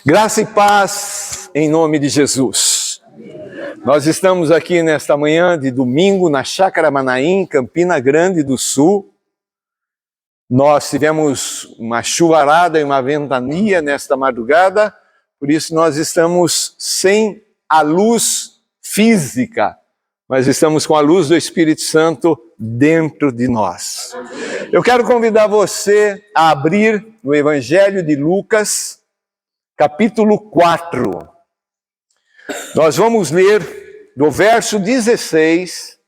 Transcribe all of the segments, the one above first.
Graça e paz em nome de Jesus. Nós estamos aqui nesta manhã de domingo na Chácara Manaim, Campina Grande do Sul. Nós tivemos uma chuvarada e uma ventania nesta madrugada, por isso nós estamos sem a luz física, mas estamos com a luz do Espírito Santo dentro de nós. Eu quero convidar você a abrir no Evangelho de Lucas, capítulo 4. Nós vamos ler do verso 16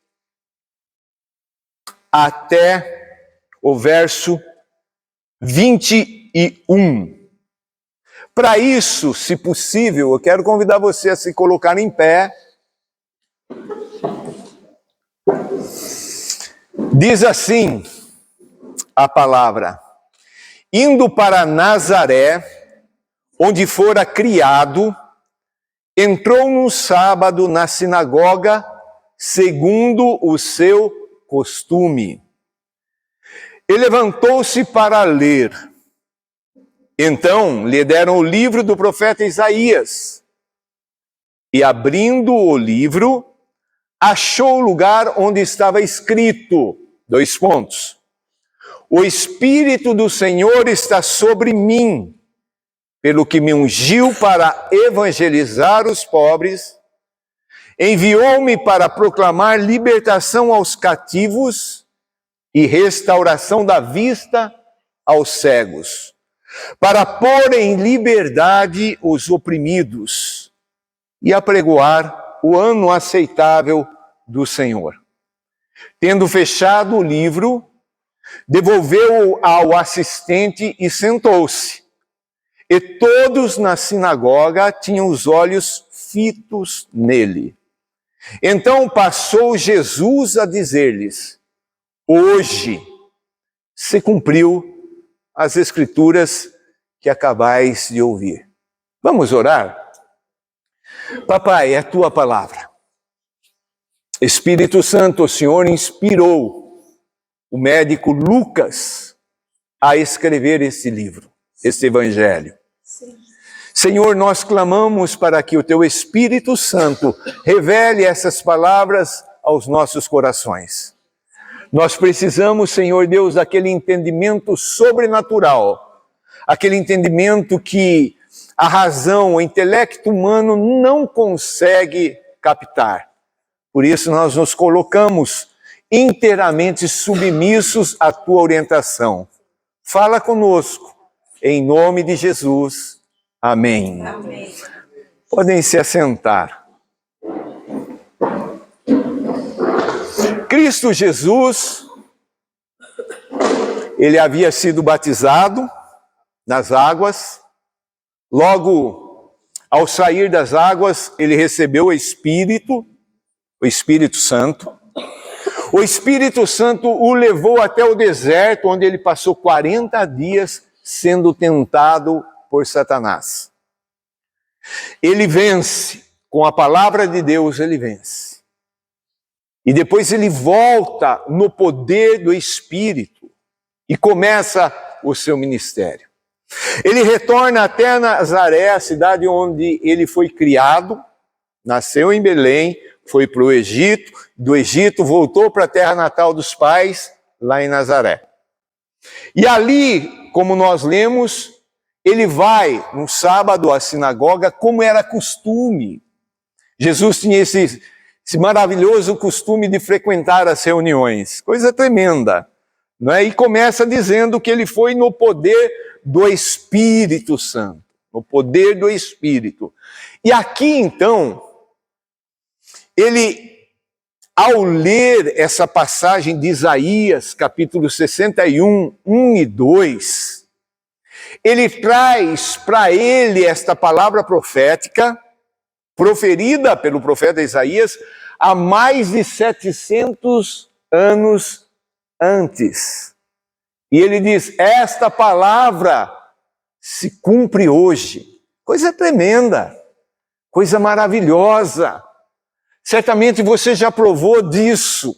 até o verso 21. Para isso, se possível, eu quero convidar você a se colocar em pé. Diz assim a palavra: indo para Nazaré, onde fora criado, entrou num sábado na sinagoga, segundo o seu costume. E levantou-se para ler. Então lhe deram o livro do profeta Isaías. E abrindo o livro, achou o lugar onde estava escrito, : o Espírito do Senhor está sobre mim, pelo que me ungiu para evangelizar os pobres, enviou-me para proclamar libertação aos cativos e restauração da vista aos cegos, para pôr em liberdade os oprimidos e apregoar o ano aceitável do Senhor. Tendo fechado o livro, devolveu-o ao assistente e sentou-se. E todos na sinagoga tinham os olhos fitos nele. Então passou Jesus a dizer-lhes: hoje se cumpriu as Escrituras que acabais de ouvir. Vamos orar? Papai, é a tua palavra. Espírito Santo, o Senhor inspirou o médico Lucas a escrever esse livro, esse evangelho. Senhor, nós clamamos para que o teu Espírito Santo revele essas palavras aos nossos corações. Nós precisamos, Senhor Deus, daquele entendimento sobrenatural, aquele entendimento que a razão, o intelecto humano não consegue captar. Por isso nós nos colocamos inteiramente submissos à tua orientação. Fala conosco, em nome de Jesus. Amém. Amém. Podem se assentar. Cristo Jesus, ele havia sido batizado nas águas. Logo, ao sair das águas, ele recebeu o Espírito Santo. O Espírito Santo o levou até o deserto, onde ele passou 40 dias sendo tentado por Satanás. Ele vence, com a palavra de Deus ele vence. E depois ele volta no poder do Espírito e começa o seu ministério. Ele retorna até Nazaré, a cidade onde ele foi criado, nasceu em Belém, foi para o Egito, do Egito voltou para a terra natal dos pais, lá em Nazaré. E ali, como nós lemos, ele vai no sábado à sinagoga, como era costume. Jesus tinha esse maravilhoso costume de frequentar as reuniões, coisa tremenda, não é? E começa dizendo que ele foi no poder do Espírito Santo, no poder do Espírito. E aqui então, ele, ao ler essa passagem de Isaías, capítulo 61, 1 e 2, ele traz para ele esta palavra profética, proferida pelo profeta Isaías, há mais de 700 anos antes. E ele diz: esta palavra se cumpre hoje. Coisa tremenda, coisa maravilhosa. Certamente você já provou disso.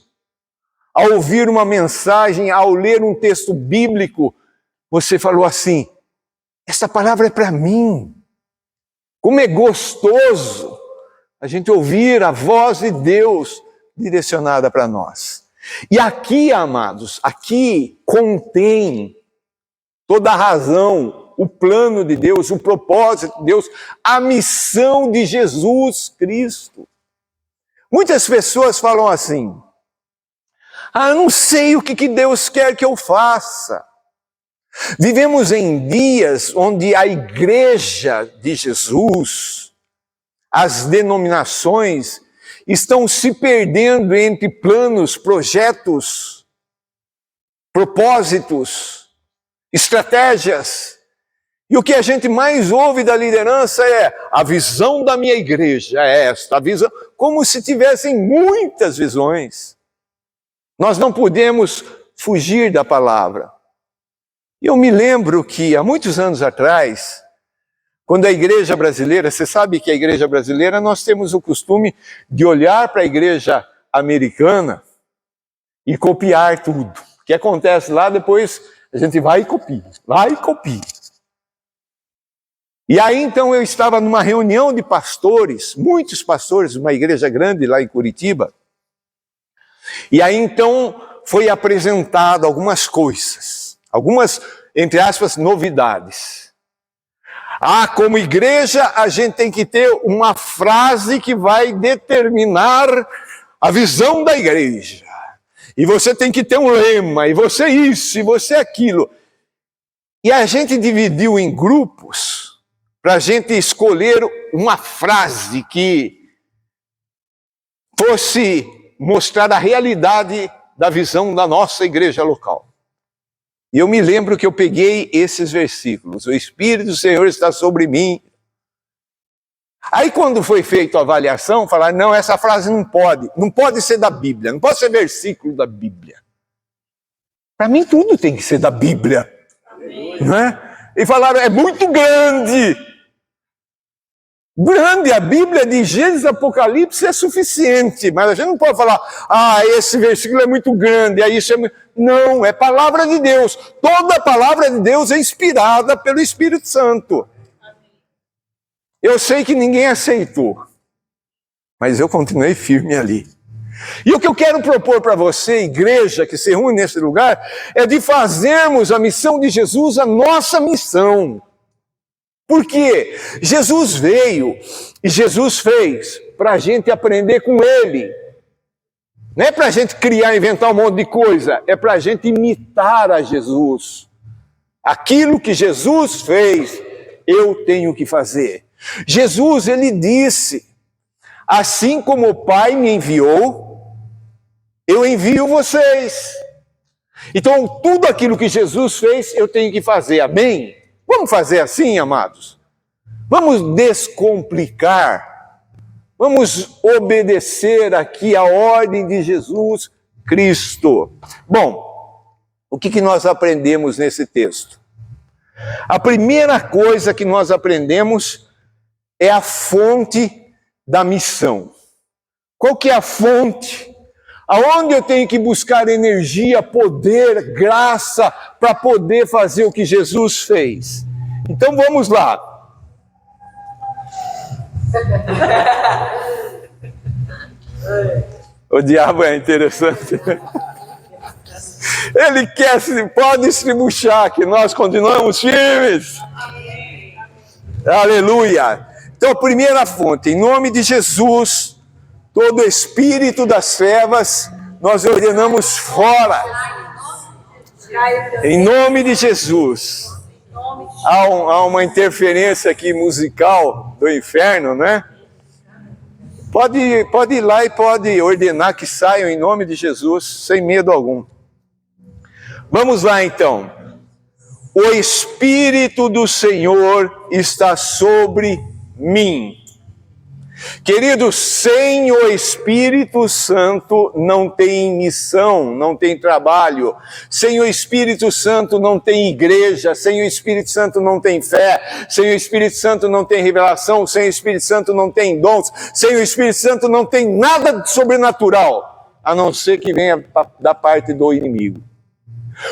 Ao ouvir uma mensagem, ao ler um texto bíblico, você falou assim: esta palavra é para mim. Como é gostoso a gente ouvir a voz de Deus direcionada para nós. E aqui, amados, aqui contém toda a razão, o plano de Deus, o propósito de Deus, a missão de Jesus Cristo. Muitas pessoas falam assim: eu não sei o que Deus quer que eu faça. Vivemos em dias onde a igreja de Jesus, as denominações, estão se perdendo entre planos, projetos, propósitos, estratégias. E o que a gente mais ouve da liderança é: a visão da minha igreja é esta, a visão, como se tivessem muitas visões. Nós não podemos fugir da palavra. Eu me lembro que há muitos anos atrás, quando a igreja brasileira, você sabe que a igreja brasileira, nós temos o costume de olhar para a igreja americana e copiar tudo. O que acontece lá, depois a gente vai e copia, vai e copia. E aí então eu estava numa reunião de pastores, muitos pastores, uma igreja grande lá em Curitiba. E aí então foi apresentado algumas coisas, algumas, entre aspas, novidades. Como igreja a gente tem que ter uma frase que vai determinar a visão da igreja. E você tem que ter um lema, e você isso, e você aquilo. E a gente dividiu em grupos para a gente escolher uma frase que fosse mostrar a realidade da visão da nossa igreja local. E eu me lembro que eu peguei esses versículos: o Espírito do Senhor está sobre mim. Aí quando foi feita a avaliação, falaram: não, essa frase não pode ser da Bíblia, não pode ser versículo da Bíblia. Para mim tudo tem que ser da Bíblia, não é? E falaram: é muito grande. Grande, a Bíblia de Gênesis e Apocalipse é suficiente, mas a gente não pode falar: esse versículo é muito grande, isso é muito... Não, é palavra de Deus. Toda a palavra de Deus é inspirada pelo Espírito Santo. Eu sei que ninguém aceitou, mas eu continuei firme ali. E o que eu quero propor para você, igreja que se reúne nesse lugar, é de fazermos a missão de Jesus a nossa missão. Por quê? Jesus veio e Jesus fez para a gente aprender com Ele. Não é para a gente criar, inventar um monte de coisa, é para a gente imitar a Jesus. Aquilo que Jesus fez, eu tenho que fazer. Jesus, Ele disse: assim como o Pai me enviou, eu envio vocês. Então, tudo aquilo que Jesus fez, eu tenho que fazer. Amém? Vamos fazer assim, amados? Vamos descomplicar. Vamos obedecer aqui a ordem de Jesus Cristo. Bom, o que nós aprendemos nesse texto? A primeira coisa que nós aprendemos é a fonte da missão. Qual que é a fonte? Aonde eu tenho que buscar energia, poder, graça para poder fazer o que Jesus fez? Então vamos lá. O diabo é interessante. Ele pode estribuchar, que nós continuamos firmes. Aleluia. Então, a primeira fonte, em nome de Jesus, todo espírito das trevas, nós ordenamos fora. Em nome de Jesus. Há uma interferência aqui musical do inferno, né? Pode ir lá e pode ordenar que saiam em nome de Jesus, sem medo algum. Vamos lá então. O Espírito do Senhor está sobre mim. Queridos, sem o Espírito Santo não tem missão, não tem trabalho. Sem o Espírito Santo não tem igreja. Sem o Espírito Santo não tem fé. Sem o Espírito Santo não tem revelação. Sem o Espírito Santo não tem dons. Sem o Espírito Santo não tem nada de sobrenatural, a não ser que venha da parte do inimigo.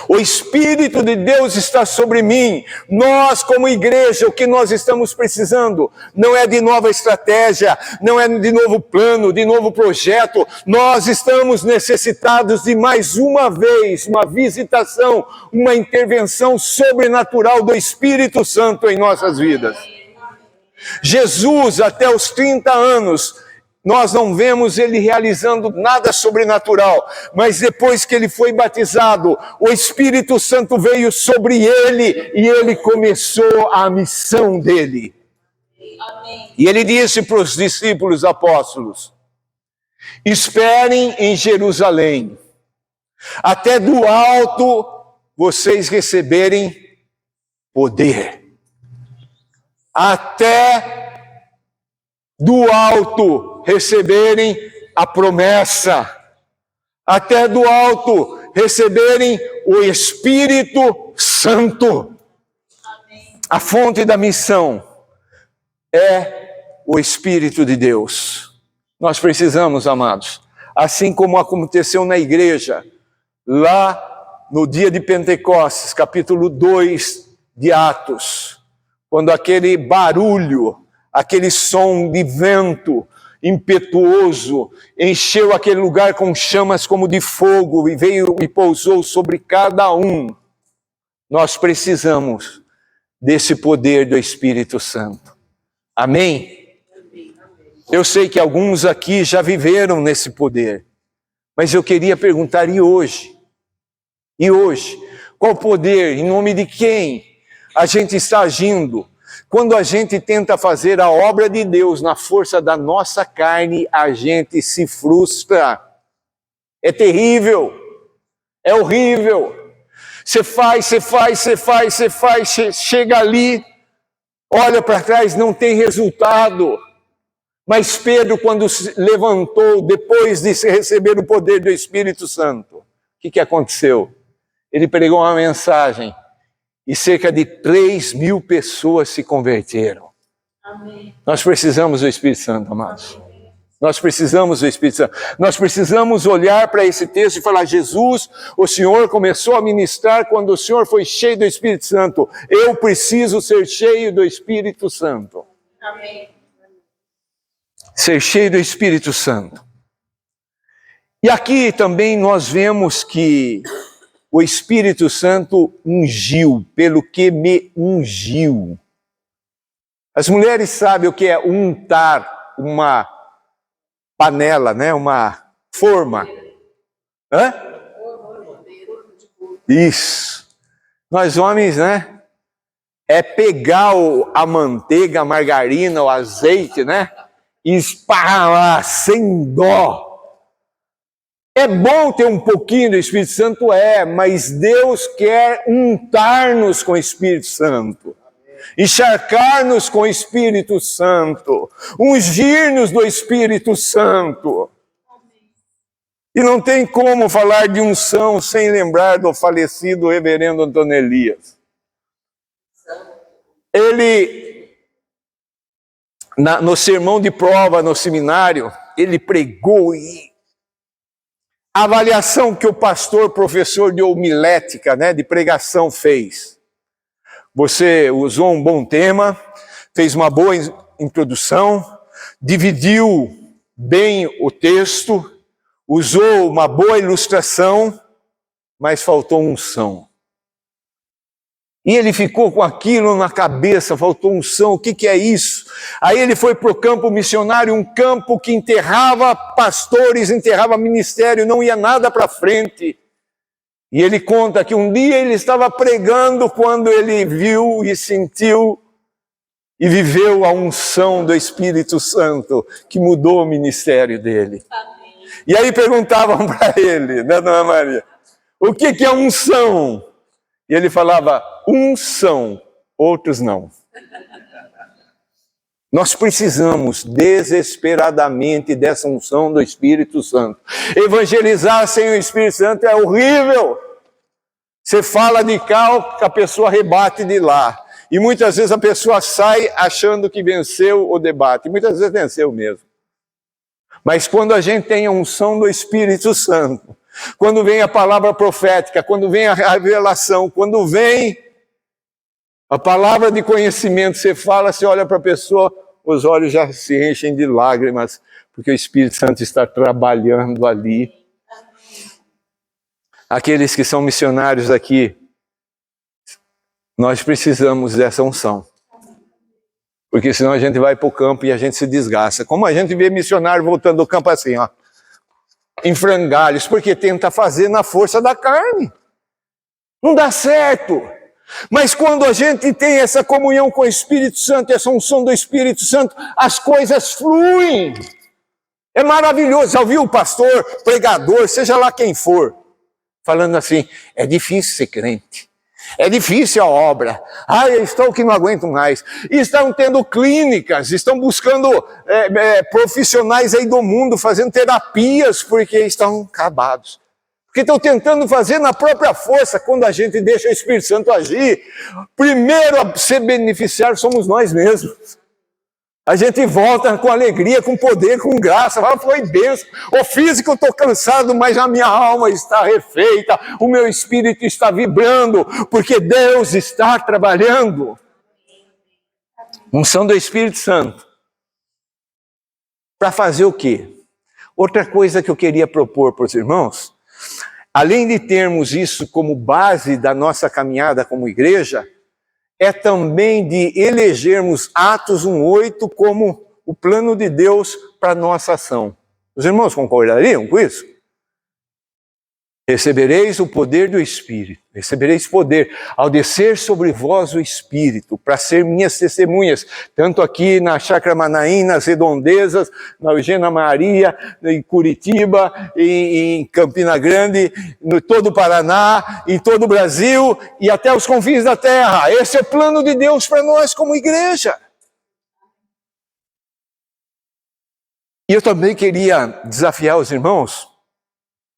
O Espírito de Deus está sobre mim. Nós, como igreja, o que nós estamos precisando não é de nova estratégia, não é de novo plano, de novo projeto. Nós estamos necessitados de mais uma vez, uma visitação, uma intervenção sobrenatural do Espírito Santo em nossas vidas. Jesus, até os 30 anos, nós não vemos ele realizando nada sobrenatural, mas depois que ele foi batizado, o Espírito Santo veio sobre ele e ele começou a missão dele. Amém. E ele disse para os discípulos apóstolos: esperem em Jerusalém, até do alto vocês receberem poder. Até do alto receberem a promessa, até do alto receberem o Espírito Santo. Amém. A fonte da missão é o Espírito de Deus. Nós precisamos, amados, assim como aconteceu na igreja, lá no dia de Pentecostes, capítulo 2 de Atos, quando aquele barulho, aquele som de vento impetuoso encheu aquele lugar com chamas como de fogo e veio e pousou sobre cada um. Nós precisamos desse poder do Espírito Santo. Amém? Eu sei que alguns aqui já viveram nesse poder, mas eu queria perguntar, e hoje? E hoje? Qual poder? Em nome de quem a gente está agindo? Quando a gente tenta fazer a obra de Deus na força da nossa carne, a gente se frustra. É terrível. É horrível. Você faz, chega ali, olha para trás, não tem resultado. Mas Pedro, quando se levantou, depois de receber o poder do Espírito Santo, o que aconteceu? Ele pregou uma mensagem. E cerca de 3.000 pessoas se converteram. Amém. Nós precisamos do Espírito Santo, amados. Amém. Nós precisamos do Espírito Santo. Nós precisamos olhar para esse texto e falar: Jesus, o Senhor começou a ministrar quando o Senhor foi cheio do Espírito Santo. Eu preciso ser cheio do Espírito Santo. Amém. Ser cheio do Espírito Santo. E aqui também nós vemos que o Espírito Santo ungiu, pelo que me ungiu. As mulheres sabem o que é untar uma panela, né? Uma forma. Hã? Isso. Nós homens, né? É pegar a manteiga, a margarina, o azeite, né? E esparramar sem dó. É bom ter um pouquinho do Espírito Santo, mas Deus quer untar-nos com o Espírito Santo, encharcar-nos com o Espírito Santo, ungir-nos do Espírito Santo. E não tem como falar de unção sem lembrar do falecido reverendo Antônio Elias. Ele, no sermão de prova, no seminário, ele pregou e a avaliação que o pastor, professor de homilética, né, de pregação fez. Você usou um bom tema, fez uma boa introdução, dividiu bem o texto, usou uma boa ilustração, mas faltou unção. E ele ficou com aquilo na cabeça, faltou unção, o que é isso? Aí ele foi para o campo missionário, um campo que enterrava pastores, enterrava ministério, não ia nada para frente. E ele conta que um dia ele estava pregando quando ele viu e sentiu e viveu a unção do Espírito Santo, que mudou o ministério dele. Amém. E aí perguntavam para ele, né, Dona Maria, o que é unção? E ele falava, uns são, outros não. Nós precisamos desesperadamente dessa unção do Espírito Santo. Evangelizar sem o Espírito Santo é horrível. Você fala de cá, a pessoa rebate de lá. E muitas vezes a pessoa sai achando que venceu o debate. Muitas vezes venceu mesmo. Mas quando a gente tem a unção do Espírito Santo, quando vem a palavra profética, quando vem a revelação, quando vem a palavra de conhecimento, você fala, você olha para a pessoa, os olhos já se enchem de lágrimas, porque o Espírito Santo está trabalhando ali. Aqueles que são missionários aqui, nós precisamos dessa unção. Porque senão a gente vai para o campo e a gente se desgasta. Como a gente vê missionário voltando do campo assim, ó, em frangalhos, porque tenta fazer na força da carne. Não dá certo. Mas quando a gente tem essa comunhão com o Espírito Santo, essa unção do Espírito Santo, as coisas fluem. É maravilhoso. Já ouviu o pastor, pregador, seja lá quem for, falando assim, é difícil ser crente. É difícil a obra. Eu estou que não aguento mais. E estão tendo clínicas, estão buscando profissionais aí do mundo, fazendo terapias, porque estão acabados. Porque estão tentando fazer na própria força. Quando a gente deixa o Espírito Santo agir, primeiro a ser beneficiário somos nós mesmos. A gente volta com alegria, com poder, com graça. Foi bênção. O físico eu estou cansado, mas a minha alma está refeita. O meu espírito está vibrando, porque Deus está trabalhando. Unção do Espírito Santo. Para fazer o quê? Outra coisa que eu queria propor para os irmãos, além de termos isso como base da nossa caminhada como igreja, é também de elegermos Atos 1:8 como o plano de Deus para a nossa ação. Os irmãos concordariam com isso? Recebereis o poder do Espírito, recebereis poder ao descer sobre vós o Espírito, para ser minhas testemunhas, tanto aqui na Chácara Manaim, nas Redondezas, na Eugênia Maria, em Curitiba, em Campina Grande, no todo o Paraná, em todo o Brasil e até os confins da terra. Esse é o plano de Deus para nós como igreja. E eu também queria desafiar os irmãos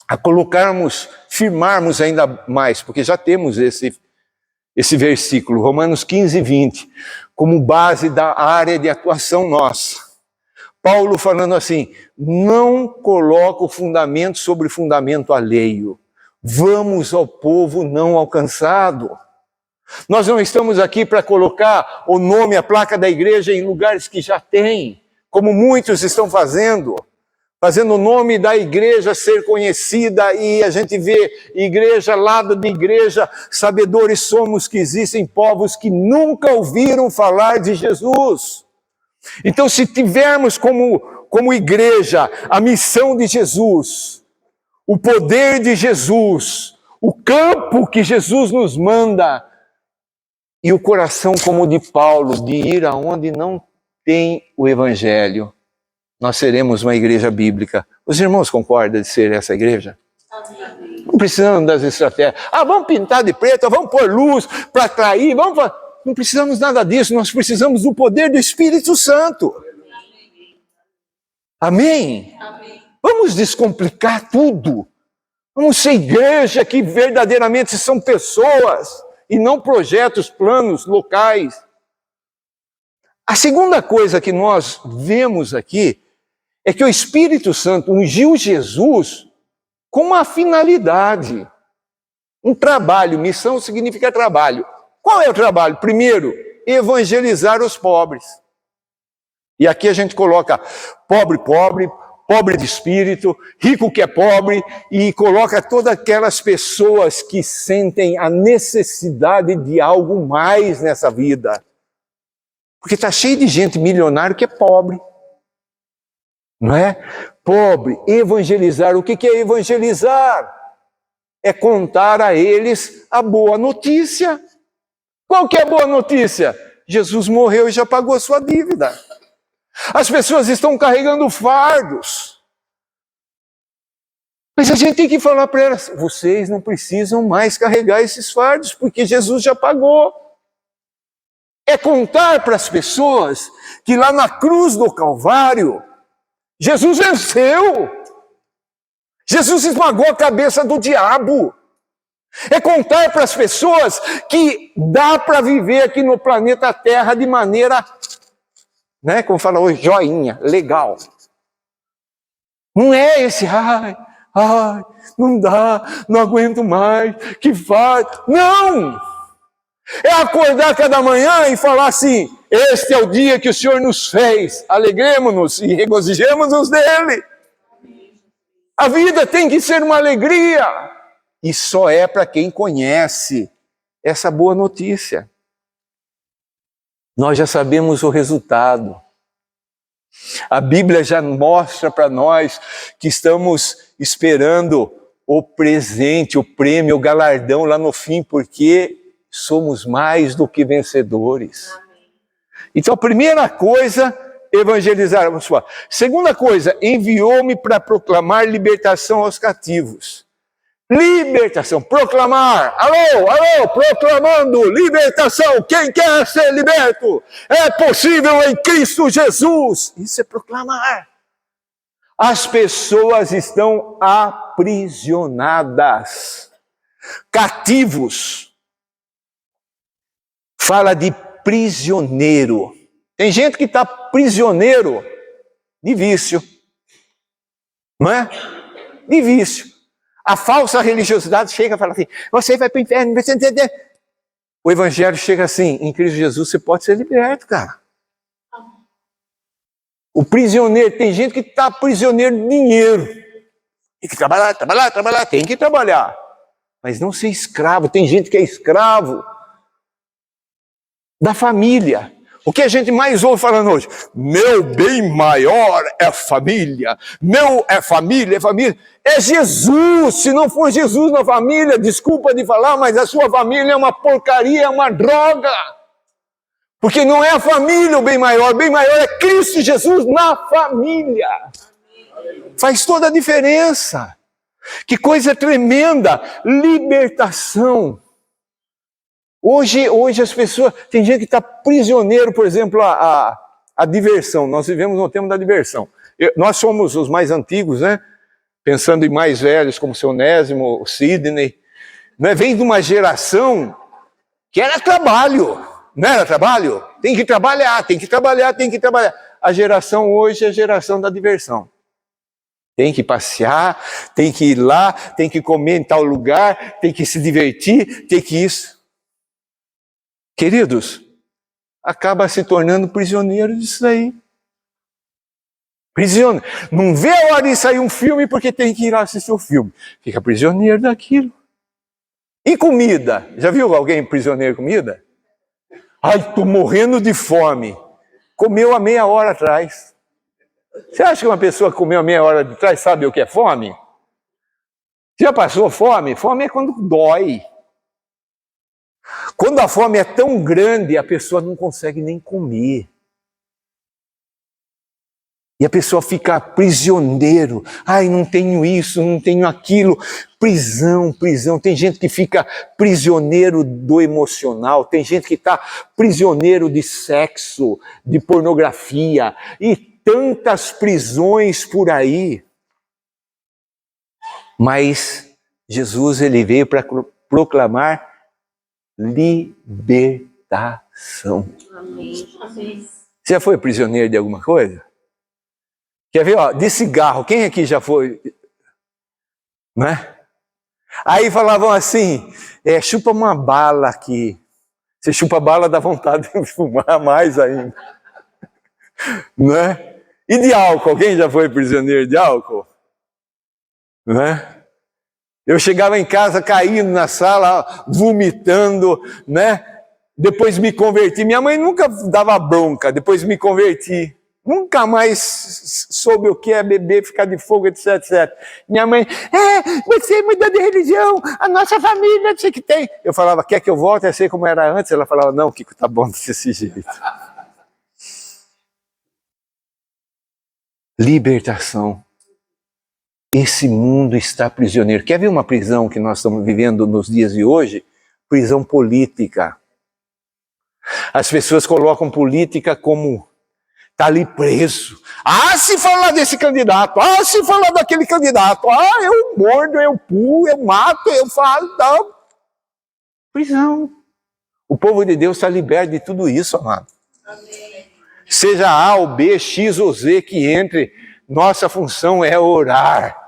a colocarmos, firmarmos ainda mais, porque já temos esse versículo, Romanos 15:20, como base da área de atuação nossa. Paulo falando assim, não coloca o fundamento sobre fundamento alheio. Vamos ao povo não alcançado. Nós não estamos aqui para colocar o nome, a placa da igreja em lugares que já tem, como muitos estão fazendo o nome da igreja ser conhecida, e a gente vê igreja, lado de igreja, sabedores somos que existem povos que nunca ouviram falar de Jesus. Então, se tivermos como igreja a missão de Jesus, o poder de Jesus, o campo que Jesus nos manda, e o coração como o de Paulo, de ir aonde não tem o evangelho, nós seremos uma igreja bíblica. Os irmãos concordam de ser essa igreja? Amém. Não precisamos das estratégias. Vamos pintar de preto, vamos pôr luz para atrair, não precisamos nada disso, nós precisamos do poder do Espírito Santo. Amém? Amém? Vamos descomplicar tudo. Vamos ser igreja que verdadeiramente são pessoas e não projetos, planos locais. A segunda coisa que nós vemos aqui é que o Espírito Santo ungiu Jesus com uma finalidade, um trabalho. Missão significa trabalho. Qual é o trabalho? Primeiro, evangelizar os pobres. E aqui a gente coloca pobre de espírito, rico que é pobre, e coloca todas aquelas pessoas que sentem a necessidade de algo mais nessa vida. Porque está cheio de gente milionário que é pobre. Não é? Pobre, evangelizar. O que é evangelizar? É contar a eles a boa notícia. Qual que é a boa notícia? Jesus morreu e já pagou a sua dívida. As pessoas estão carregando fardos. Mas a gente tem que falar para elas, vocês não precisam mais carregar esses fardos, porque Jesus já pagou. É contar para as pessoas que lá na cruz do Calvário, Jesus venceu. Jesus esmagou a cabeça do diabo. É contar para as pessoas que dá para viver aqui no planeta Terra de maneira, como fala hoje, joinha, legal. Não é esse, Ai, não dá, não aguento mais, que faz. Não! É acordar cada manhã e falar assim, este é o dia que o Senhor nos fez, alegremos-nos e regozijemos-nos nele. A vida tem que ser uma alegria. E só é para quem conhece essa boa notícia. Nós já sabemos o resultado. A Bíblia já mostra para nós que estamos esperando o presente, o prêmio, o galardão lá no fim, porque somos mais do que vencedores. Então, a primeira coisa, evangelizar. Segunda coisa, enviou-me para proclamar libertação aos cativos. Libertação, proclamar. Alô, proclamando libertação. Quem quer ser liberto? É possível em Cristo Jesus. Isso é proclamar. As pessoas estão aprisionadas, cativos. Fala de prisioneiro. Tem gente que está prisioneiro de vício, não é? De vício. A falsa religiosidade chega e fala assim, você vai para o inferno, você entender. O evangelho chega assim, em Cristo Jesus você pode ser liberto, cara. O prisioneiro, tem gente que está prisioneiro de dinheiro. Tem que trabalhar, tem que trabalhar. Mas não ser escravo, tem gente que é escravo da família. O que a gente mais ouve falando hoje? Meu bem maior é família. Meu é família, é família. É Jesus. Se não for Jesus na família, desculpa de falar, mas a sua família é uma porcaria, é uma droga. Porque não é a família o bem maior é Cristo Jesus na família. Faz toda a diferença. Que coisa tremenda. Libertação. Hoje as pessoas, tem gente que está prisioneiro, por exemplo, a diversão. Nós vivemos no tempo da diversão. Nós somos os mais antigos, né? Pensando em mais velhos, como o seu Onésimo, o Sidney. Né? Vem de uma geração que era trabalho. Não era trabalho? Tem que trabalhar. A geração hoje é a geração da diversão. Tem que passear, tem que ir lá, tem que comer em tal lugar, tem que se divertir, tem que isso. Queridos, acaba se tornando prisioneiro disso aí. Prisioneiro. Não vê a hora de sair um filme porque tem que ir lá assistir o filme. Fica prisioneiro daquilo. E comida? Já viu alguém prisioneiro de comida? Ai, estou morrendo de fome. Comeu há meia hora atrás. Você acha que uma pessoa que comeu há meia hora atrás sabe o que é fome? Já passou fome? Fome é quando dói. Quando a fome é tão grande, a pessoa não consegue nem comer. E a pessoa fica prisioneiro. Ai, não tenho isso, não tenho aquilo. Prisão. Tem gente que fica prisioneiro do emocional. Tem gente que está prisioneiro de sexo, de pornografia. E tantas prisões por aí. Mas Jesus, ele veio para proclamar libertação. Amém. Você já foi prisioneiro de alguma coisa? Quer ver, ó, de cigarro, quem aqui já foi? Né? Aí falavam assim, chupa uma bala aqui. Você chupa a bala, dá vontade de fumar mais ainda. Né? E de álcool, quem já foi prisioneiro de álcool? Né? Eu chegava em casa caindo na sala, vomitando, né? Depois me converti. Minha mãe nunca dava bronca, depois me converti. Nunca mais soube o que é beber, ficar de fogo, etc. Minha mãe, você mudou de religião, a nossa família, não sei o que tem. Eu falava, quer que eu volte a ser como era antes? Ela falava, não, Kiko, tá bom desse jeito. Libertação. Esse mundo está prisioneiro. Quer ver uma prisão que nós estamos vivendo nos dias de hoje? Prisão política. As pessoas colocam política como está ali preso. Se falar desse candidato, se falar daquele candidato, eu mordo, eu pulo, eu mato, eu falo, não. Prisão. O povo de Deus está liberto de tudo isso, amado. Amém. Seja A ou B, X ou Z que entre, nossa função é orar.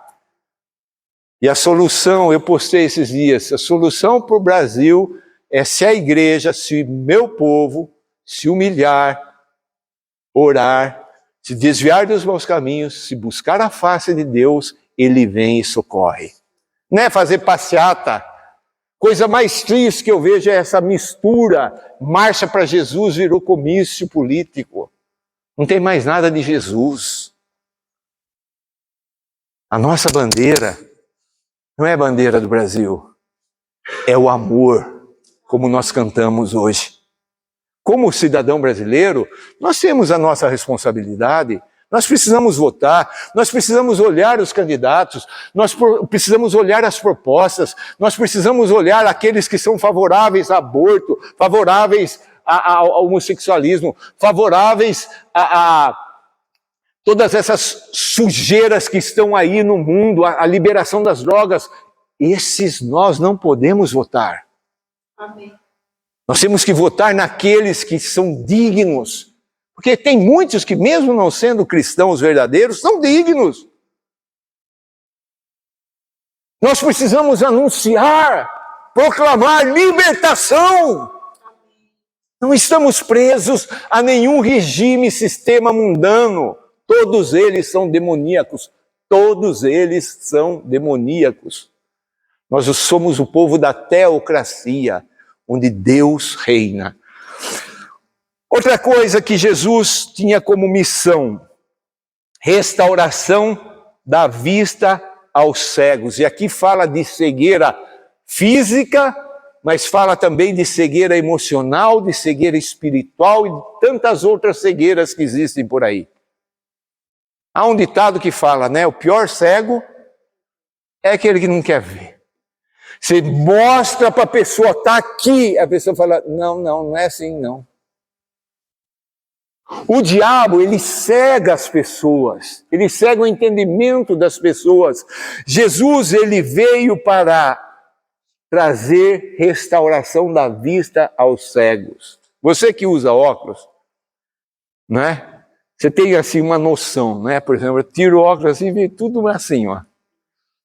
E a solução, eu postei esses dias, a solução para o Brasil é se a igreja, se meu povo se humilhar, orar, se desviar dos maus caminhos, se buscar a face de Deus, Ele vem e socorre. Não é fazer passeata. Coisa mais triste que eu vejo é essa mistura. Marcha para Jesus virou comício político. Não tem mais nada de Jesus. A nossa bandeira não é a bandeira do Brasil. É o amor, como nós cantamos hoje. Como cidadão brasileiro, nós temos a nossa responsabilidade. Nós precisamos votar, nós precisamos olhar os candidatos, nós precisamos olhar as propostas, nós precisamos olhar aqueles que são favoráveis a aborto, favoráveis ao homossexualismo, favoráveis a todas essas sujeiras que estão aí no mundo, a liberação das drogas. Esses nós não podemos votar. Amém. Nós temos que votar naqueles que são dignos. Porque tem muitos que, mesmo não sendo cristãos verdadeiros, são dignos. Nós precisamos anunciar, proclamar libertação. Não estamos presos a nenhum regime, sistema mundano. Todos eles são demoníacos. Todos eles são demoníacos. Nós somos o povo da teocracia, onde Deus reina. Outra coisa que Jesus tinha como missão, restauração da vista aos cegos. E aqui fala de cegueira física, mas fala também de cegueira emocional, de cegueira espiritual e tantas outras cegueiras que existem por aí. Há um ditado que fala, né? O pior cego é aquele que não quer ver. Você mostra para a pessoa, está aqui, a pessoa fala, não é assim não. O diabo, ele cega as pessoas, ele cega o entendimento das pessoas. Jesus, ele veio para trazer restauração da vista aos cegos. Você que usa óculos, né? Você tem assim uma noção, né? Por exemplo, eu tiro o óculos assim e vê tudo assim, ó.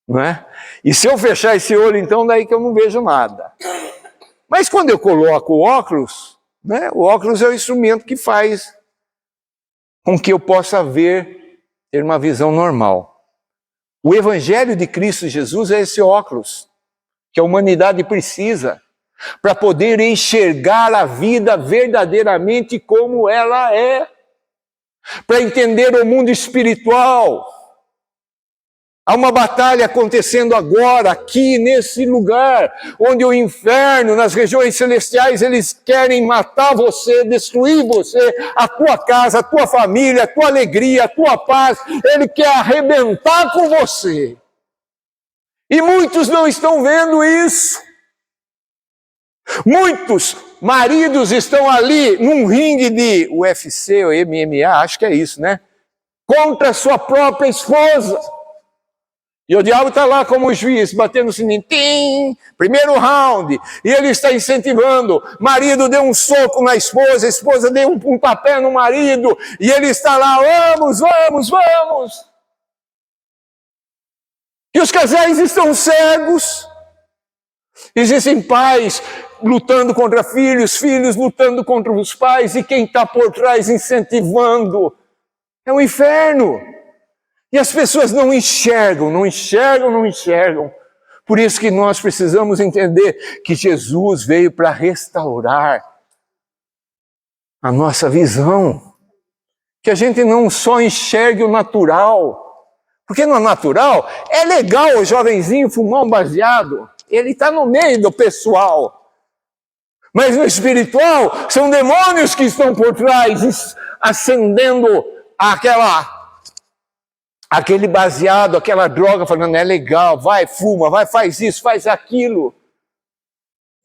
Não é? E se eu fechar esse olho, então daí que eu não vejo nada. Mas quando eu coloco o óculos, né? O óculos é o instrumento que faz com que eu possa ver, ter uma visão normal. O Evangelho de Cristo Jesus é esse óculos que a humanidade precisa para poder enxergar a vida verdadeiramente como ela é, para entender o mundo espiritual. Há uma batalha acontecendo agora, aqui nesse lugar, onde o inferno, nas regiões celestiais, eles querem matar você, destruir você, a tua casa, a tua família, a tua alegria, a tua paz. Ele quer arrebentar com você. E muitos não estão vendo isso. Muitos maridos estão ali num ringue de UFC ou MMA, acho que é isso, né? Contra a sua própria esposa. E o diabo está lá como juiz, batendo o sininho, tim, primeiro round, e ele está incentivando, marido deu um soco na esposa, a esposa deu um pontapé no marido, e ele está lá, vamos. E os casais estão cegos, existem pais lutando contra filhos, filhos lutando contra os pais, e quem está por trás incentivando é o inferno. E as pessoas não enxergam. Por isso que nós precisamos entender que Jesus veio para restaurar a nossa visão. Que a gente não só enxergue o natural. Porque no natural é legal o jovenzinho fumar um baseado. Ele está no meio do pessoal. Mas no espiritual são demônios que estão por trás, acendendo aquele baseado, aquela droga, falando, é legal, vai, fuma, vai, faz isso, faz aquilo.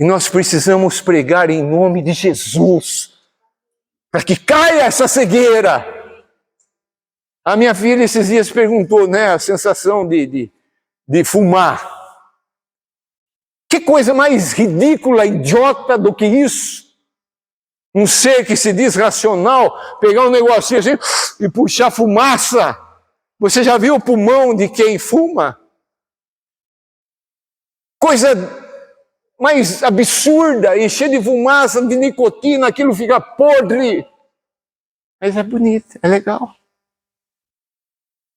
E nós precisamos pregar em nome de Jesus, para que caia essa cegueira. A minha filha esses dias perguntou, né, a sensação de fumar. Que coisa mais ridícula, idiota do que isso? Um ser que se diz racional, pegar um negocinho assim e puxar fumaça. Você já viu o pulmão de quem fuma? coisa mais absurda, e cheia de fumaça, de nicotina, aquilo fica podre. Mas é bonito, é legal.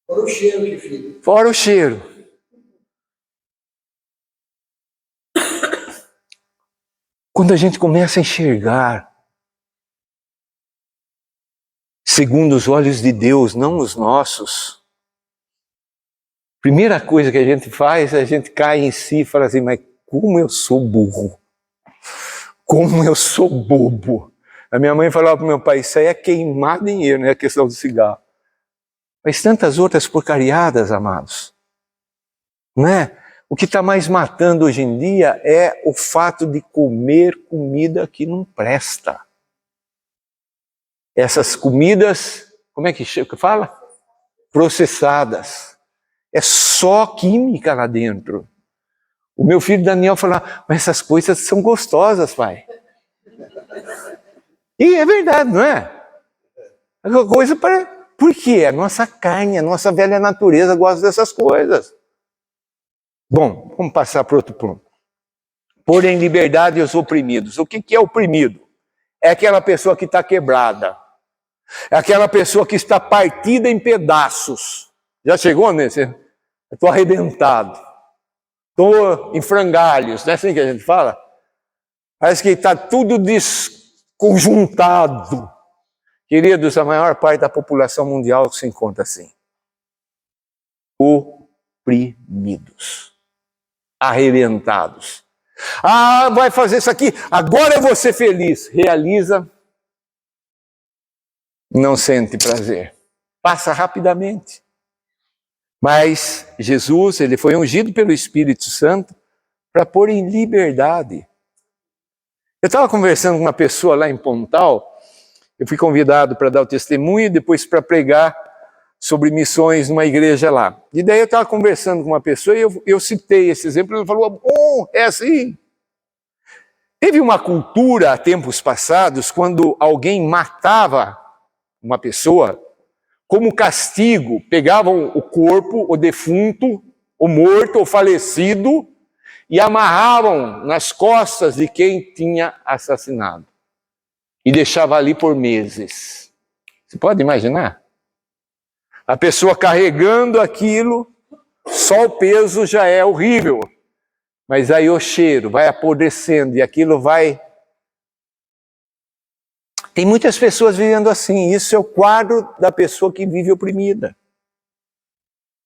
Fora o cheiro que fica. Fora o cheiro. Quando a gente começa a enxergar segundo os olhos de Deus, não os nossos, primeira coisa que a gente faz, a gente cai em si e fala assim, mas como eu sou burro, como eu sou bobo. A minha mãe falava para o meu pai, isso aí é queimar dinheiro, não é questão do cigarro. Mas tantas outras porcariadas, amados, não é? O que está mais matando hoje em dia é o fato de comer comida que não presta. Essas comidas, como é que fala? Processadas. É só química lá dentro. O meu filho Daniel fala, mas essas coisas são gostosas, pai. E é verdade, não é? A coisa para... Por quê? A nossa carne, a nossa velha natureza gosta dessas coisas. Bom, vamos passar para outro ponto. Pôr em liberdade os oprimidos. O que é oprimido? É aquela pessoa que está quebrada. É aquela pessoa que está partida em pedaços. Já chegou nesse? Estou arrebentado. Estou em frangalhos. Não é assim que a gente fala? Parece que está tudo desconjuntado. Queridos, a maior parte da população mundial se encontra assim. Oprimidos. Arrebentados. Ah, vai fazer isso aqui, agora eu vou ser feliz. Realiza, não sente prazer. Passa rapidamente. Mas Jesus, ele foi ungido pelo Espírito Santo para pôr em liberdade. Eu estava conversando com uma pessoa lá em Pontal, eu fui convidado para dar o testemunho e depois para pregar sobre missões numa igreja lá. E daí eu estava conversando com uma pessoa e eu citei esse exemplo, ele falou, é assim. Teve uma cultura há tempos passados, quando alguém matava uma pessoa, como castigo, pegavam o corpo, o defunto, o morto, o falecido, e amarravam nas costas de quem tinha assassinado. E deixava ali por meses. Você pode imaginar? A pessoa carregando aquilo, só o peso já é horrível. Mas aí o cheiro vai apodrecendo e aquilo vai... Tem muitas pessoas vivendo assim. Isso é o quadro da pessoa que vive oprimida.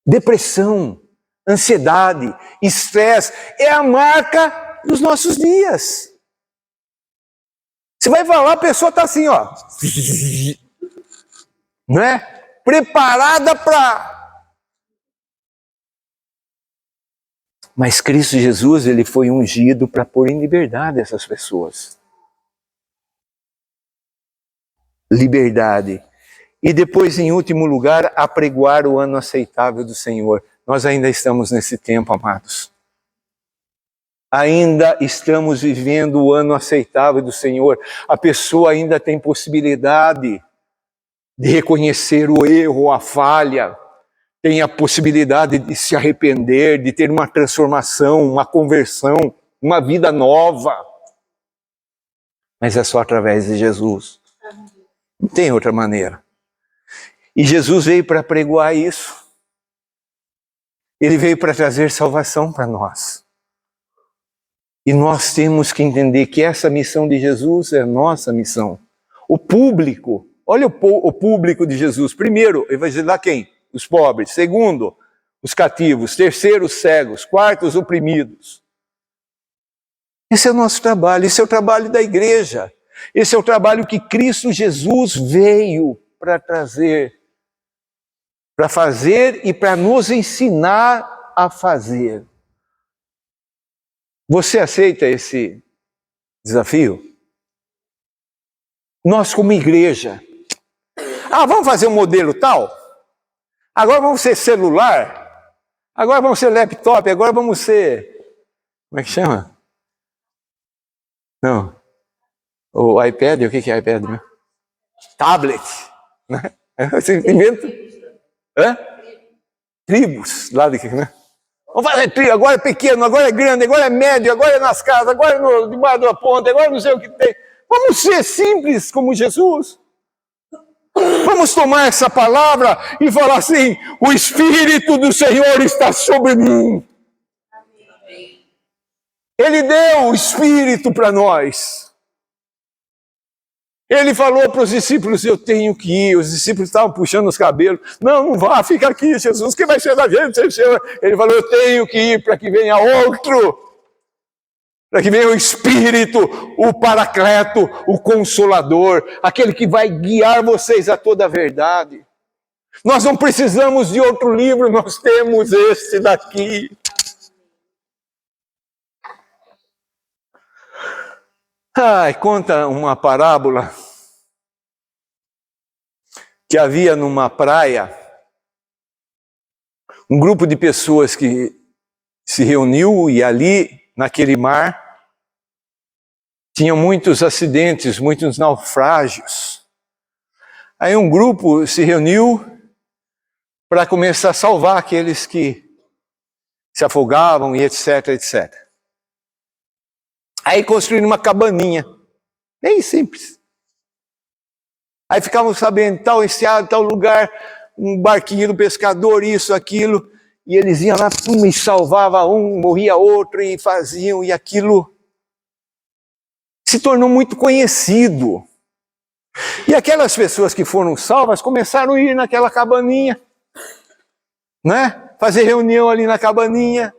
Depressão, ansiedade, estresse, é a marca dos nossos dias. Você vai falar, a pessoa está assim, ó. Não é? Preparada para... Mas Cristo Jesus, ele foi ungido para pôr em liberdade essas pessoas. Liberdade. E depois, em último lugar, apregoar o ano aceitável do Senhor. Nós ainda estamos nesse tempo, amados. Ainda estamos vivendo o ano aceitável do Senhor. A pessoa ainda tem possibilidade de reconhecer o erro, a falha. Tem a possibilidade de se arrepender, de ter uma transformação, uma conversão, uma vida nova. Mas é só através de Jesus. Não tem outra maneira. E Jesus veio para pregoar isso. Ele veio para trazer salvação para nós. E nós temos que entender que essa missão de Jesus é a nossa missão. O público, olha o público de Jesus. Primeiro, evangelizar quem? Os pobres. Segundo, os cativos. Terceiro, os cegos. Quarto, os oprimidos. Esse é o nosso trabalho, esse é o trabalho da igreja. Esse é o trabalho que Cristo Jesus veio para trazer, para fazer e para nos ensinar a fazer. Você aceita esse desafio? Nós como igreja, vamos fazer um modelo tal? Agora vamos ser celular? Agora vamos ser laptop? Agora vamos ser... Como é que chama? Não. O iPad, o que é iPad? Né? Tablet. Né? Você inventa... Tribos, lá de que, né? Vamos fazer trilha, agora é pequeno, agora é grande, agora é médio, agora é nas casas, agora é debaixo da ponte, agora não sei o que tem. Vamos ser simples como Jesus. Vamos tomar essa palavra e falar assim: o Espírito do Senhor está sobre mim. Ele deu o Espírito para nós. Ele falou para os discípulos: eu tenho que ir. Os discípulos estavam puxando os cabelos. Não vá, fica aqui, Jesus, que vai ser da gente? Ele falou: eu tenho que ir para que venha outro. Para que venha o Espírito, o Paracleto, o Consolador, aquele que vai guiar vocês a toda a verdade. Nós não precisamos de outro livro, nós temos este daqui. Conta uma parábola que havia numa praia um grupo de pessoas que se reuniu e ali, naquele mar, tinham muitos acidentes, muitos naufrágios. Aí um grupo se reuniu para começar a salvar aqueles que se afogavam e etc, etc. Aí construíram uma cabaninha, bem simples. Aí ficavam sabendo, tal estiado, tal lugar, um barquinho do pescador, isso, aquilo, e eles iam lá e salvavam um, morria outro, e faziam, e aquilo se tornou muito conhecido. E aquelas pessoas que foram salvas começaram a ir naquela cabaninha, né? Fazer reunião ali na cabaninha.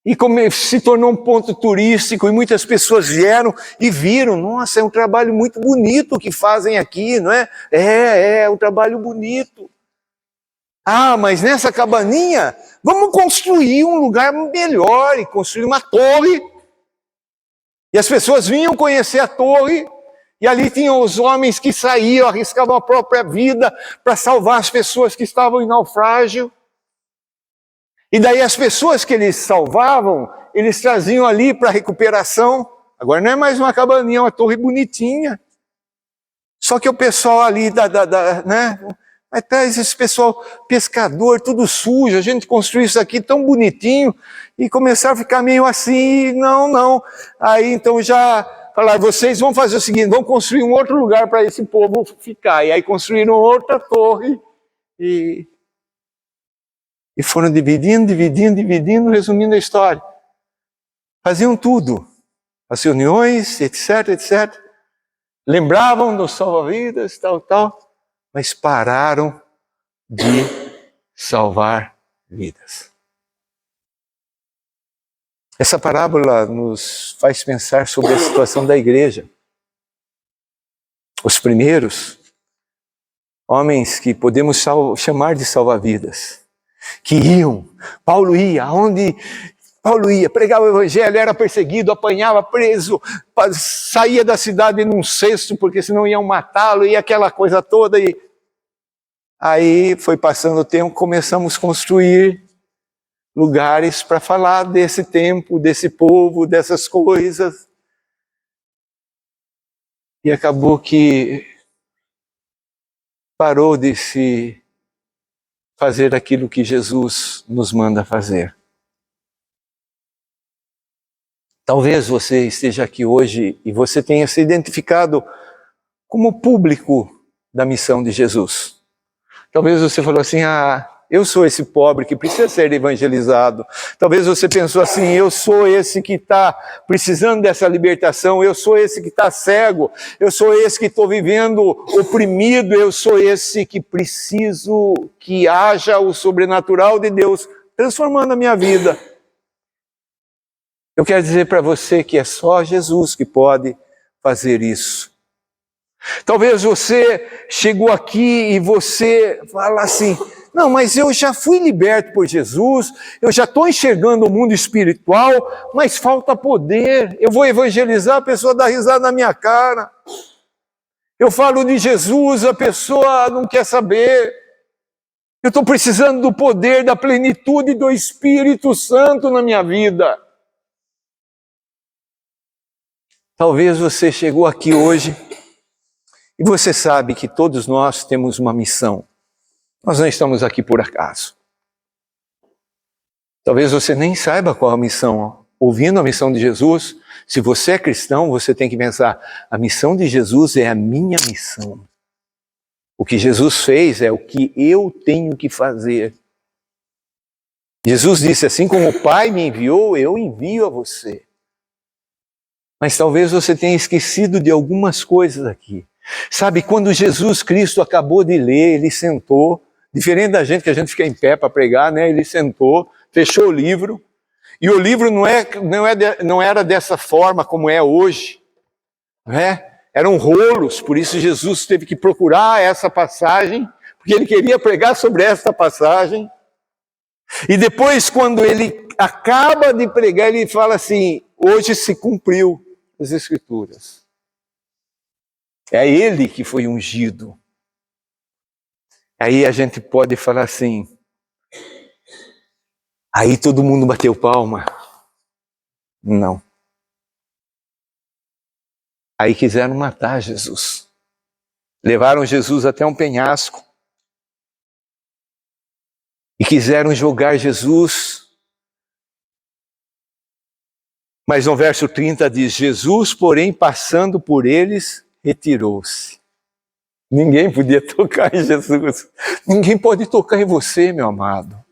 E se tornou um ponto turístico, e muitas pessoas vieram e viram: nossa, é um trabalho muito bonito que fazem aqui, não é? É um trabalho bonito. Mas nessa cabaninha, vamos construir um lugar melhor, e construir uma torre. E as pessoas vinham conhecer a torre, e ali tinham os homens que saíam, arriscavam a própria vida para salvar as pessoas que estavam em naufrágio. E daí as pessoas que eles salvavam, eles traziam ali para recuperação. Agora não é mais uma cabaninha, é uma torre bonitinha. Só que o pessoal ali, né? Mas traz esse pessoal pescador, tudo sujo, a gente construiu isso aqui tão bonitinho, e começaram a ficar meio assim, não. Aí então já falaram: vocês vão fazer o seguinte, vão construir um outro lugar para esse povo ficar. E aí construíram outra torre, e foram dividindo, resumindo a história. Faziam tudo, as reuniões, etc. Lembravam dos salva-vidas, tal, mas pararam de salvar vidas. Essa parábola nos faz pensar sobre a situação da igreja. Os primeiros homens que podemos chamar de salva-vidas, que iam, Paulo ia, aonde Paulo ia, pregava o evangelho, era perseguido, apanhava, preso, saía da cidade num cesto, porque senão iam matá-lo, e aquela coisa toda. E aí foi passando o tempo, começamos a construir lugares para falar desse tempo, desse povo, dessas coisas. E acabou que parou de se fazer aquilo que Jesus nos manda fazer. Talvez você esteja aqui hoje e você tenha se identificado como público da missão de Jesus. Talvez você falou assim: eu sou esse pobre que precisa ser evangelizado. Talvez você pensou assim: eu sou esse que está precisando dessa libertação, eu sou esse que está cego, eu sou esse que estou vivendo oprimido, eu sou esse que preciso que haja o sobrenatural de Deus transformando a minha vida. Eu quero dizer para você que é só Jesus que pode fazer isso. Talvez você chegou aqui e você fala assim: não, mas eu já fui liberto por Jesus, eu já estou enxergando o mundo espiritual, mas falta poder. Eu vou evangelizar, a pessoa dá risada na minha cara. Eu falo de Jesus, a pessoa não quer saber. Eu estou precisando do poder, da plenitude do Espírito Santo na minha vida. Talvez você chegou aqui hoje e você sabe que todos nós temos uma missão. Nós não estamos aqui por acaso. Talvez você nem saiba qual a missão. Ouvindo a missão de Jesus, se você é cristão, você tem que pensar, a missão de Jesus é a minha missão. O que Jesus fez é o que eu tenho que fazer. Jesus disse, assim como o Pai me enviou, eu envio a você. Mas talvez você tenha esquecido de algumas coisas aqui. Sabe, quando Jesus Cristo acabou de ler, ele sentou, diferente da gente que a gente fica em pé para pregar, né? Ele sentou, fechou o livro, e o livro não era dessa forma como é hoje, né? Eram rolos, por isso Jesus teve que procurar essa passagem, porque ele queria pregar sobre esta passagem. E depois, quando ele acaba de pregar, ele fala assim, hoje se cumpriu as Escrituras. É ele que foi ungido. Aí a gente pode falar assim, aí todo mundo bateu palma. Não. Aí quiseram matar Jesus. Levaram Jesus até um penhasco. E quiseram jogar Jesus. Mas no verso 30 diz, Jesus, porém, passando por eles, retirou-se. Ninguém podia tocar em Jesus. Ninguém pode tocar em você, meu amado.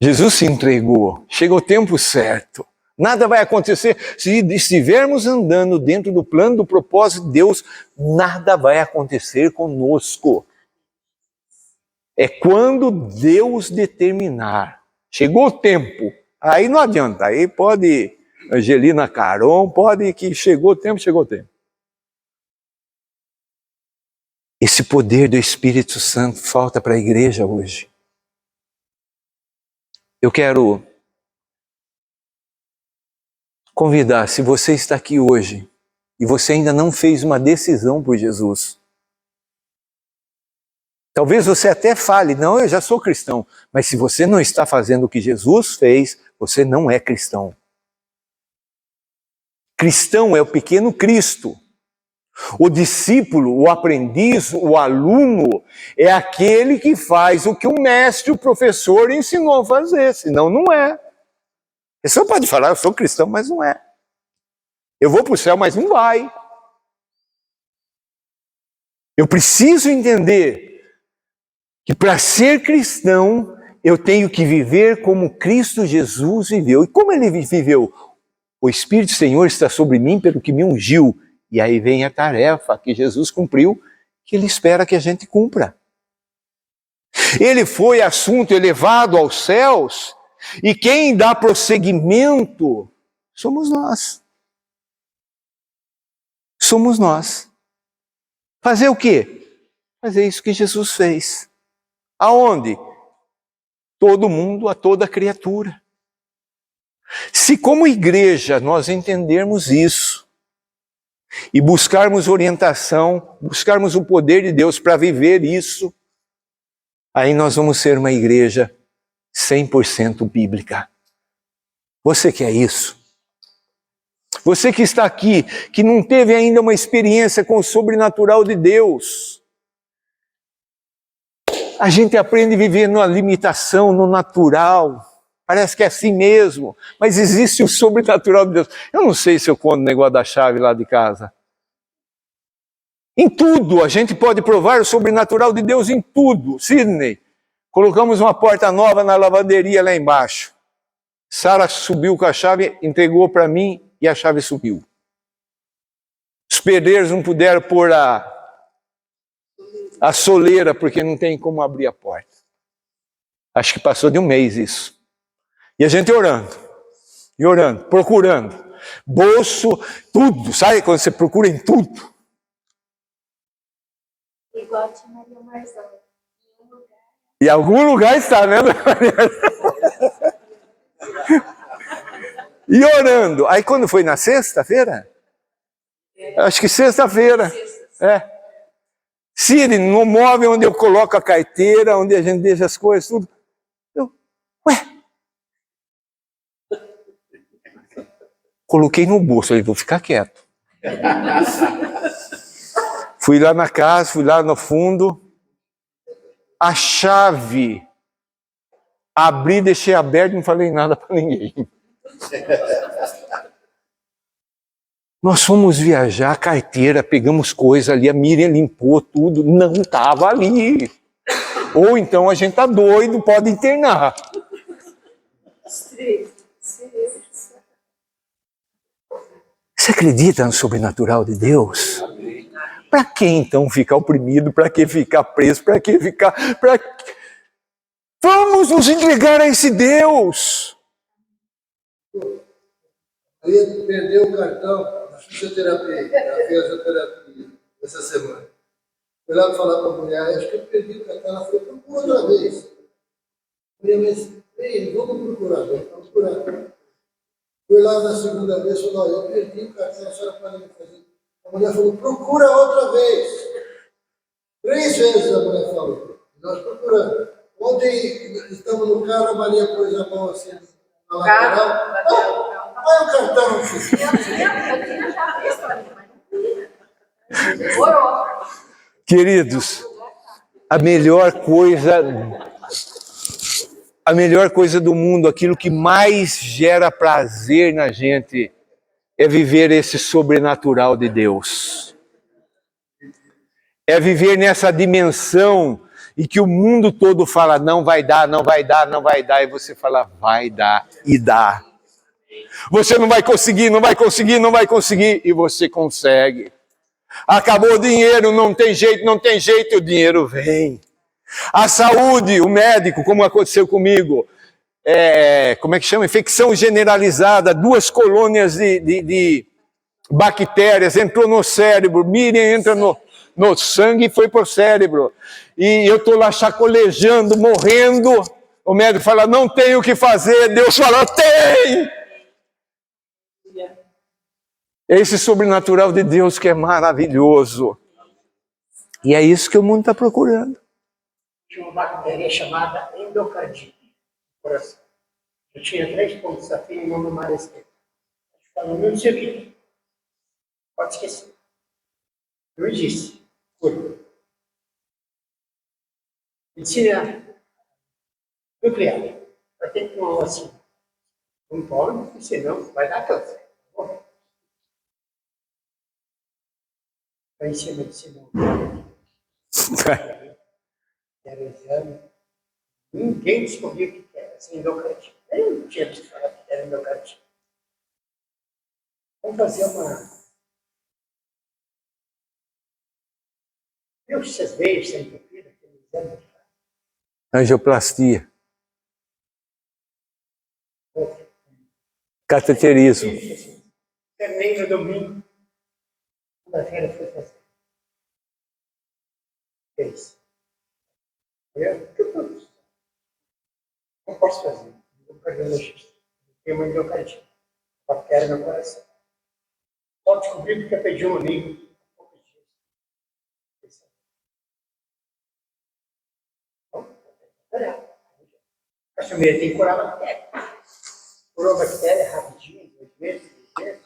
Jesus se entregou. Chega o tempo certo. Nada vai acontecer. Se estivermos andando dentro do plano, do propósito de Deus, nada vai acontecer conosco. É quando Deus determinar. Chegou o tempo. Aí não adianta. Aí pode Angelina Caron, pode que chegou o tempo, chegou o tempo. Esse poder do Espírito Santo falta para a igreja hoje. Eu quero convidar, se você está aqui hoje e você ainda não fez uma decisão por Jesus, talvez você até fale, não, eu já sou cristão, mas se você não está fazendo o que Jesus fez, você não é cristão. Cristão é o pequeno Cristo. O discípulo, o aprendiz, o aluno, é aquele que faz o que o mestre, o professor ensinou a fazer, senão não é. Você pode falar, eu sou cristão, mas não é. Eu vou para o céu, mas não vai. Eu preciso entender que para ser cristão, eu tenho que viver como Cristo Jesus viveu. E como ele viveu? O Espírito do Senhor está sobre mim pelo que me ungiu. E aí vem a tarefa que Jesus cumpriu, que ele espera que a gente cumpra. Ele foi assunto elevado aos céus, e quem dá prosseguimento somos nós. Somos nós. Fazer o quê? Fazer isso que Jesus fez. Aonde? Todo mundo, a toda criatura. Se como igreja nós entendermos isso, e buscarmos orientação, buscarmos o poder de Deus para viver isso, aí nós vamos ser uma igreja 100% bíblica. Você quer isso? Você que está aqui, que não teve ainda uma experiência com o sobrenatural de Deus. A gente aprende a viver na limitação, no natural. Parece que é assim mesmo, mas existe o sobrenatural de Deus. Eu não sei se eu conto o negócio da chave lá de casa. Em tudo, a gente pode provar o sobrenatural de Deus em tudo. Sidney, colocamos uma porta nova na lavanderia lá embaixo. Sara subiu com a chave, entregou para mim e a chave subiu. Os pedreiros não puderam pôr a soleira porque não tem como abrir a porta. Acho que passou de um mês isso. E a gente orando, e orando, procurando. Bolso, tudo. Sabe quando você procura em tudo? Igual a tia Maria Marzão. Em algum lugar está, né? E orando. Aí quando foi na sexta-feira? Acho que sexta-feira. É. Cid, no móvel onde eu coloco a carteira, onde a gente deixa as coisas, tudo. Coloquei no bolso, falei, vou ficar quieto. Fui lá na casa, fui lá no fundo. A chave Abri, deixei aberto, não falei nada para ninguém. Nós fomos viajar, carteira, pegamos coisa ali, a Miriam limpou tudo, não estava ali. Ou então a gente tá doido, pode internar. Você acredita no sobrenatural de Deus? Para que então ficar oprimido? Para que ficar preso? Para que ficar... Vamos nos entregar a esse Deus. Aí perdeu o cartão da fisioterapia, da fisioterapia, essa semana. Fui lá falar para a mulher, acho que eu perdi o cartão, ela falou, procura outra vez. Mulher, mas, ei, vamos procurar, vamos procurar. Fui lá na segunda vez, falou, olha, eu perdi o cartão, a senhora pode me fazer. A mulher falou, procura outra vez. 3 vezes a mulher falou, nós procuramos. Ontem estamos no carro, a Maria pôs a mão assim, na lateral. Olha o cartão. Queridos, a melhor coisa do mundo, aquilo que mais gera prazer na gente, é viver esse sobrenatural de Deus. É viver nessa dimensão e que o mundo todo fala, não vai dar, não vai dar, não vai dar, e você fala, vai dar, e dá. Você não vai conseguir, não vai conseguir, não vai conseguir, e você consegue. Acabou o dinheiro, não tem jeito, não tem jeito, e o dinheiro vem. A saúde, o médico, como aconteceu comigo, como é que chama? Infecção generalizada, 2 colônias de bactérias, entrou no cérebro, Miriam entra no sangue e foi para o cérebro. E eu estou lá chacolejando, morrendo. O médico fala, não tem o que fazer. Deus fala, tem! Esse sobrenatural de Deus que é maravilhoso. E é isso que o mundo está procurando. Tinha uma bactéria chamada endocardite no coração. Eu tinha 3 pontos aqui e uma mamária esquerda. Falou, não sei o que. Pode esquecer. Eu disse, cura. Medicina nuclear. Vai ter que tomar uma vacina. Não pode, porque senão vai dar câncer. Vai ser medicina nuclear. Era exame. Ninguém descobriu o que era essa endocardite. Eu não tinha visto falar que era endocardite. Vamos fazer uma... Viu que essas veias são entupidas? Aquele exame. Angioplastia. Cateterismo. Terminei no domingo. Segunda-feira fui fazer. Fez. Não posso fazer. Não cardiologista. Tenho uma endocardite. Bactéria no coração. Só descobri porque eu pedi um amigo. A enfermeira tem que curar a bactéria. Curou a bactéria rapidinho, 2 meses, 3 meses.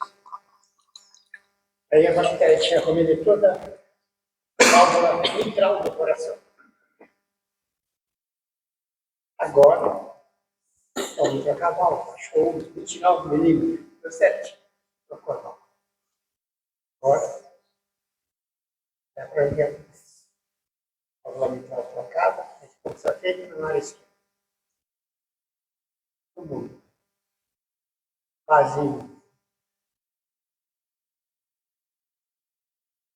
Aí a bactéria tinha comido toda a válvula mitral do coração. Agora, vamos trocar a válvula. Show, 29 milímetros. Deu certo. Trocou a válvula. Agora, dá para ver a válvula mitral trocada, a resposta feita na área esquerda. No mundo.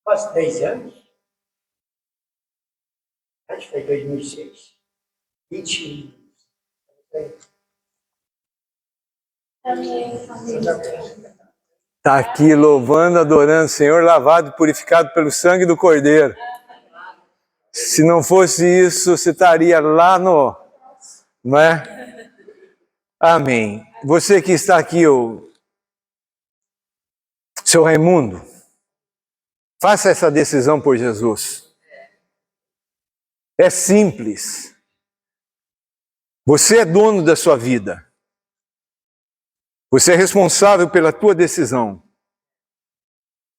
Quase 10 anos. Acho que foi 2006. 21 anos. Amém. Está aqui louvando, adorando o Senhor, lavado e purificado pelo sangue do Cordeiro. Se não fosse isso, você estaria lá no... Não é? Amém. Você que está aqui, o seu Raimundo, faça essa decisão por Jesus. É simples. Você é dono da sua vida. Você é responsável pela tua decisão.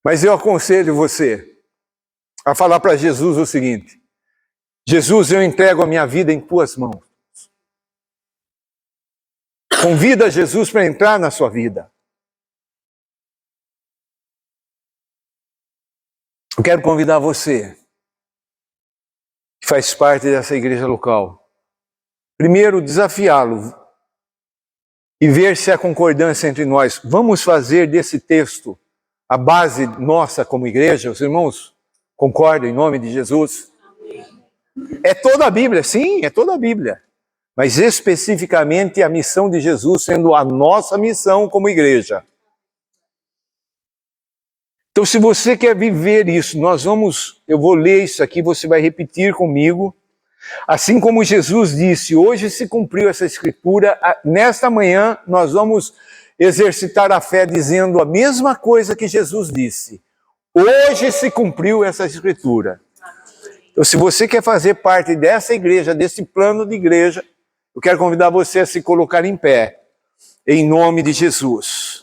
Mas eu aconselho você a falar para Jesus o seguinte: Jesus, eu entrego a minha vida em tuas mãos. Convida Jesus para entrar na sua vida. Eu quero convidar você, que faz parte dessa igreja local, primeiro desafiá-lo e ver se há concordância entre nós. Vamos fazer desse texto a base nossa como igreja. Os irmãos concordam em nome de Jesus? É toda a Bíblia, sim, é toda a Bíblia. Mas especificamente a missão de Jesus sendo a nossa missão como igreja. Então, se você quer viver isso, eu vou ler isso aqui, você vai repetir comigo. Assim como Jesus disse, hoje se cumpriu essa escritura, nesta manhã nós vamos exercitar a fé dizendo a mesma coisa que Jesus disse. Hoje se cumpriu essa escritura. Então, se você quer fazer parte dessa igreja, desse plano de igreja, eu quero convidar você a se colocar em pé, em nome de Jesus.